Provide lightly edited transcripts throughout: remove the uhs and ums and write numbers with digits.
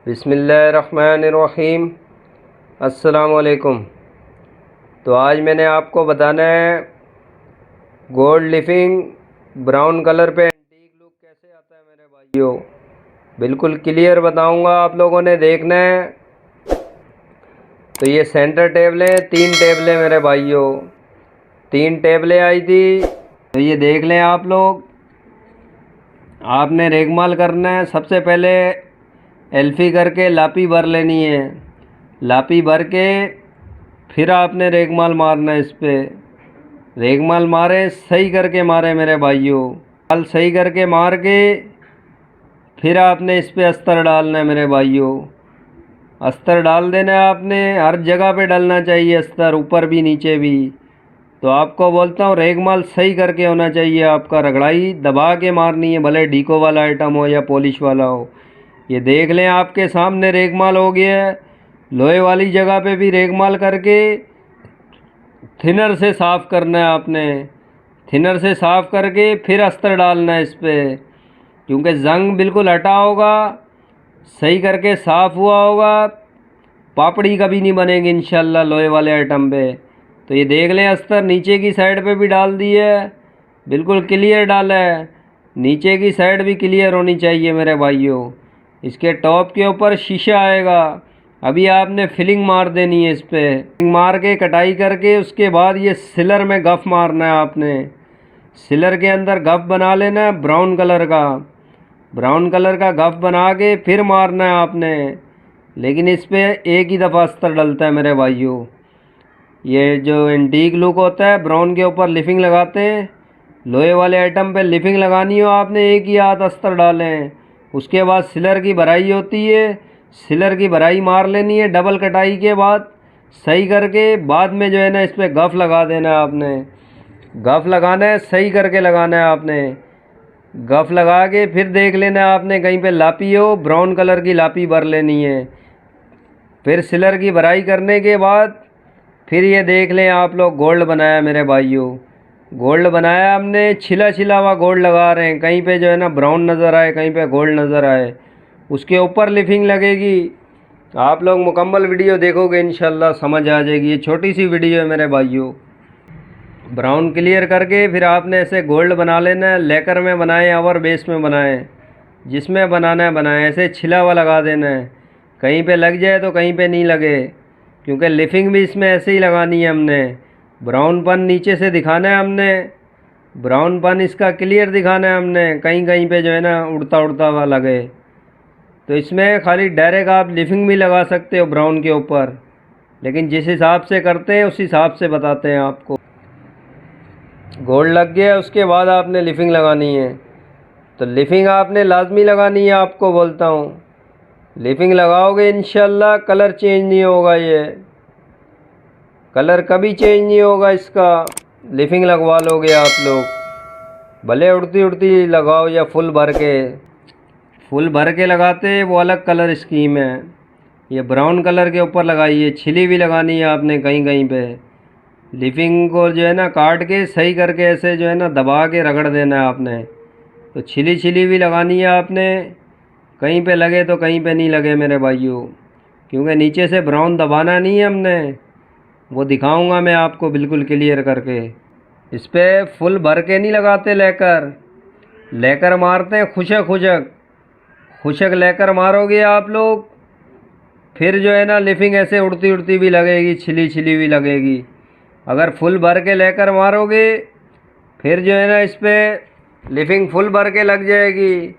बिस्मिल्लाहिर्रहमानिर्रहीम। अस्सलाम वालेकुम। तो आज मैंने आपको बताना है गोल्ड लिफिंग ब्राउन कलर पे एंटीक लुक कैसे आता है मेरे भाइयों। बिल्कुल क्लियर बताऊंगा, आप लोगों ने देखना है। तो ये सेंटर टेबलें, 3 टेबलें मेरे भाइयों, 3 टेबलें आई थी। तो ये देख लें आप लोग। आपने रेगमाल करना है। सबसे पहले एल्फी करके लापी भर लेनी है। लापी भर के फिर आपने रेगमाल मारना है। इस पर रेगमाल मारे, सही करके मारे मेरे भाइयों। माल सही करके मार के फिर आपने इस पर अस्तर डालना है मेरे भाइयों। अस्तर डाल देना है आपने। हर जगह पे डालना चाहिए अस्तर, ऊपर भी नीचे भी। तो आपको बोलता हूँ रेगमाल सही करके होना चाहिए आपका। रगड़ाई दबा के मारनी है, भले डीको वाला आइटम हो या पॉलिश वाला हो। ये देख लें आपके सामने रेगमाल हो गया है। लोहे वाली जगह पे भी रेगमाल करके थिनर से साफ़ करना है आपने। थिनर से साफ़ करके फिर अस्तर डालना है इस पर, क्योंकि जंग बिल्कुल हटा होगा, सही करके साफ़ हुआ होगा। पापड़ी कभी नहीं बनेगी इंशाल्लाह लोहे वाले आइटम पे। तो ये देख लें अस्तर नीचे की साइड पे भी डाल दिए है, बिल्कुल क्लियर डाला है। नीचे की साइड भी क्लियर होनी चाहिए मेरे भाइयों। इसके टॉप के ऊपर शीशा आएगा। अभी आपने फिलिंग मार देनी है इस पर। फिलिंग मार के कटाई करके उसके बाद ये सिलर में गफ मारना है आपने। सिलर के अंदर गफ बना लेना है ब्राउन कलर का। ब्राउन कलर का गफ बना के फिर मारना है आपने। लेकिन इस पर एक ही दफ़ा अस्तर डलता है मेरे भाइयों। ये जो एंटीक लुक होता है, ब्राउन के ऊपर लिफिंग लगाते हैं। लोहे वाले आइटम पे लिफिंग लगानी हो आपने, एक ही हाथ अस्तर डालें। उसके बाद सिलर की भराई होती है, सिलर की भराई मार लेनी है डबल कटाई के बाद। सही करके बाद में जो है ना इस पर गफ लगा देना है आपने। गफ लगाना है, सही करके लगाना है आपने। गफ लगा के फिर देख लेना है आपने कहीं पे लापी हो, ब्राउन कलर की लापी भर लेनी है। फिर सिलर की भराई करने के बाद फिर ये देख लें आप लोग गोल्ड बनाया मेरे भाइयों। गोल्ड बनाया हमने, छिला छिला हुआ गोल्ड लगा रहे हैं। कहीं पे जो है ना ब्राउन नज़र आए, कहीं पे गोल्ड नज़र आए, उसके ऊपर लिफिंग लगेगी। आप लोग मुकम्मल वीडियो देखोगे इंशाल्लाह समझ आ जाएगी। ये छोटी सी वीडियो है मेरे भाइयों। ब्राउन क्लियर करके फिर आपने ऐसे गोल्ड बना लेना है। लेकर में बनाएं, और बेस में बनाएं, जिसमें बनाना है बनाएं। ऐसे छिला हुआ लगा देना है, कहीं पे लग जाए तो कहीं पे नहीं लगे, क्योंकि लिफिंग भी इसमें ऐसे ही लगानी है हमने। ब्राउनपन नीचे से दिखाना है हमने, ब्राउनपन इसका क्लियर दिखाना है हमने। कहीं कहीं पे जो है ना उड़ता उड़ता हुआ लगे। तो इसमें खाली डायरेक्ट आप लिफिंग भी लगा सकते हो ब्राउन के ऊपर, लेकिन जिस हिसाब से करते हैं उस हिसाब से बताते हैं आपको। गोल्ड लग गया, उसके बाद आपने लिफिंग लगानी है। तो लिफिंग आपने लाजमी लगानी है, आपको बोलता हूँ। लिफिंग लगाओगे इंशाल्लाह कलर चेंज नहीं होगा। ये कलर कभी चेंज नहीं होगा इसका। लिफिंग लगवा लोगे आप लोग, भले उड़ती उड़ती लगाओ या फुल भर के। फुल भर के लगाते वो अलग कलर स्कीम है। ये ब्राउन कलर के ऊपर लगाइए। छिली भी लगानी है आपने कहीं कहीं पे। लिफिंग को जो है ना काट के सही करके ऐसे जो है ना दबा के रगड़ देना है आपने। तो छिली छिली भी लगानी है आपने। कहीं पे लगे तो कहीं पे नहीं लगे मेरे भाइयों, क्योंकि नीचे से ब्राउन दबाना नहीं है हमने। वो दिखाऊंगा मैं आपको बिल्कुल क्लियर करके। इस पर फुल भर के नहीं लगाते, लेकर लेकर मारते हैं खुशक खुशक। खुशक लेकर मारोगे आप लोग, फिर जो है ना लिफिंग ऐसे उड़ती उड़ती भी लगेगी, छिली छिली भी लगेगी। अगर फुल भर के लेकर मारोगे फिर जो है ना इस पर लिफिंग फुल भर के लग जाएगी।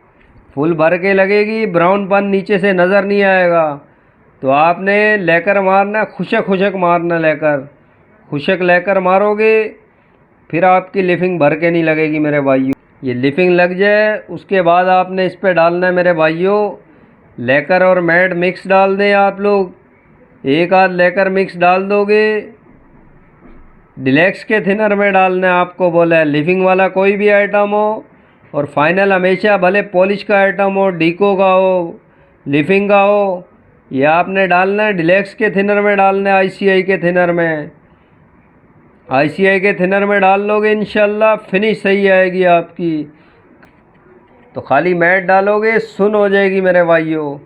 फुल भर के लगेगी, ब्राउनपन नीचे से नज़र नहीं आएगा। तो आपने लेकर मारना, खुशक खुशक मारना। लेकर खुशक लेकर मारोगे फिर आपकी लिफिंग भर के नहीं लगेगी मेरे भाइयों। ये लिफिंग लग जाए उसके बाद आपने इस पे डालना है मेरे भाइयों लेकर और मैट मिक्स डाल दें आप लोग। एक आध लेकर मिक्स डाल दोगे। डिलेक्स के थिनर में डालना है, आपको बोला है। लिफिंग वाला कोई भी आइटम हो, और फाइनल हमेशा भले पॉलिश का आइटम हो, डीको का हो, लिफिंग का हो, ये आपने डालना है डिलेक्स के थिनर में डालना है। आईसीआई के थिनर में, आईसीआई के थिनर में डाल लोगे इंशाल्लाह फिनिश सही आएगी आपकी। तो खाली मैट डालोगे सुन हो जाएगी मेरे भाइयों।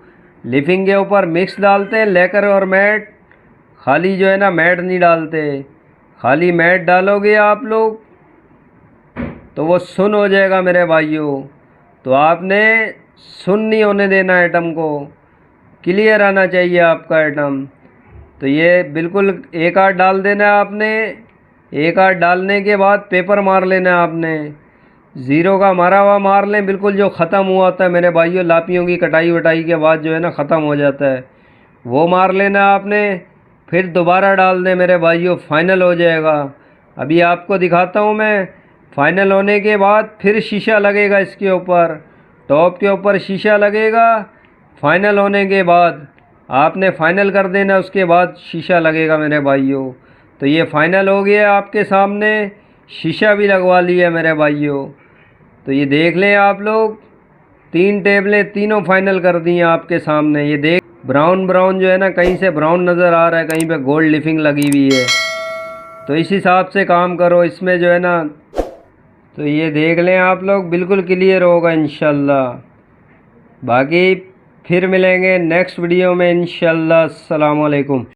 लिफिंग के ऊपर मिक्स डालते हैं लेकर और मैट, खाली जो है ना मैट नहीं डालते। खाली मैट डालोगे आप लोग तो वो सुन हो जाएगा मेरे भाइयों। तो आपने सुन नहीं होने देना आइटम को, क्लियर आना चाहिए आपका आइटम। तो ये बिल्कुल एक आध डाल देना है आपने। एक आध डालने के बाद पेपर मार लेना है आपने, ज़ीरो का मारा हुआ मार लें, बिल्कुल जो ख़त्म हुआ होता है मेरे भाइयों लापियों की कटाई वटाई के बाद जो है ना ख़त्म हो जाता है, वो मार लेना है आपने। फिर दोबारा डाल दें मेरे भाइयों, फाइनल हो जाएगा। अभी आपको दिखाता हूँ मैं। फाइनल होने के बाद फिर शीशा लगेगा इसके ऊपर, टॉप के ऊपर शीशा लगेगा। फाइनल होने के बाद आपने फाइनल कर देना, उसके बाद शीशा लगेगा मेरे भाइयों। तो ये फाइनल हो गया आपके सामने, शीशा भी लगवा लिया मेरे भाइयों। तो ये देख लें आप लोग, 3 टेबलें तीनों फाइनल कर दी हैं आपके सामने। ये देख ब्राउन ब्राउन जो है ना, कहीं से ब्राउन नज़र आ रहा है, कहीं पे गोल्ड लिफिंग लगी हुई है। तो इस हिसाब से काम करो इसमें जो है ना। तो ये देख लें आप लोग, बिल्कुल क्लियर होगा इंशाल्लाह। बाकी फिर मिलेंगे नेक्स्ट वीडियो में इंशाल्लाह। अस्सलाम वालेकुम।